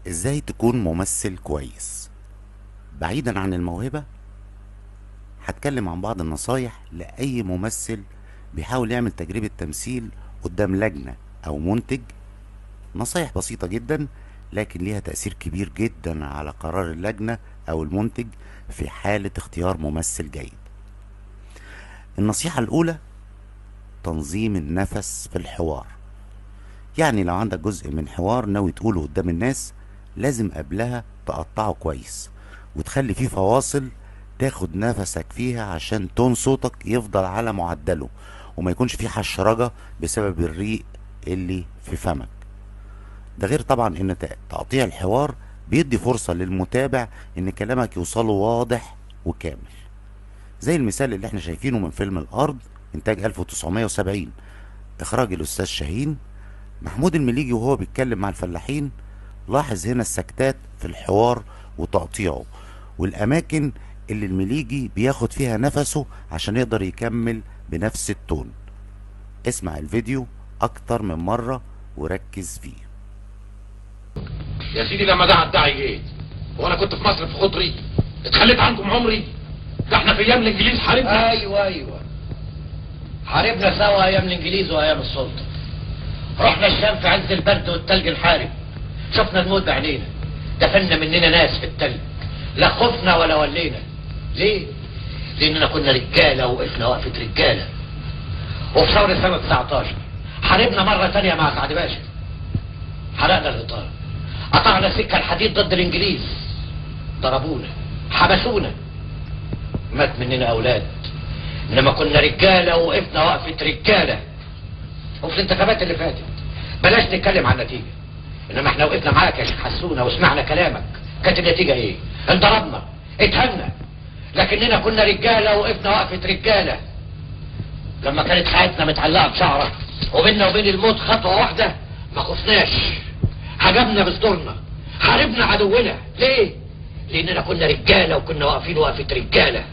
ازاي تكون ممثل كويس؟ بعيدا عن الموهبة، هتكلم عن بعض النصايح لأي ممثل بيحاول يعمل تجربة تمثيل قدام لجنة أو منتج. نصايح بسيطة جدا لكن ليها تأثير كبير جدا على قرار اللجنة أو المنتج في حالة اختيار ممثل جيد. النصيحة الأولى: تنظيم النفس في الحوار. يعني لو عندك جزء من حوار ناوي تقوله قدام الناس، لازم قبلها تقطعه كويس وتخلي فيه فواصل تاخد نفسك فيها عشان تون صوتك يفضل على معدله وما يكونش فيه حشرجة بسبب الريق اللي في فمك. ده غير طبعا ان تقطيع الحوار بيدي فرصة للمتابع ان كلامك يوصله واضح وكامل، زي المثال اللي احنا شايفينه من فيلم الارض انتاج 1970 اخراج الاستاذ شاهين. محمود المليجي وهو بيتكلم مع الفلاحين لاحظ هنا السكتات في الحوار وتقطيعه والاماكن اللي المليجي بياخد فيها نفسه عشان يقدر يكمل بنفس التون. اسمع الفيديو اكتر من مرة وركز فيه. يا سيدي لما ده الداعي جه وانا كنت في مصر في خضري اتخليت عنكم عمري. ده احنا في ايام الانجليز حاربنا. ايوه حاربنا سوا ايام الانجليز وايام السلطه. رحنا الشام في عز البرد والتلج الحارب، شفنا الموت بعينينا، دفنا مننا ناس في التلج، لا خفنا ولا ولينا. ليه؟ لاننا كنا رجاله وقفنا وقفه رجاله. وفي ثوره سنه 19 حاربنا مره تانية مع سعد باشا، حرقنا الاطار، قطعنا سكه الحديد ضد الانجليز، ضربونا حبسونا، مات مننا اولاد، انما كنا رجاله وقفنا وقفه رجاله. وفي الانتخابات اللي فاتت بلاش نتكلم عن النتيجه، انما احنا وقفنا معاك يا شيخ حسونه وسمعنا كلامك. كانت النتيجه ايه؟ انضربنا اتهنا، لكننا كنا رجاله وقفنا وقفه رجاله. لما كانت حياتنا متعلقه بشعره وبيننا وبين الموت خطوه واحده ما خفناش، هجمنا بصدورنا، حاربنا عدونا. ليه؟ لاننا كنا رجاله وكنا واقفين وقفه رجاله.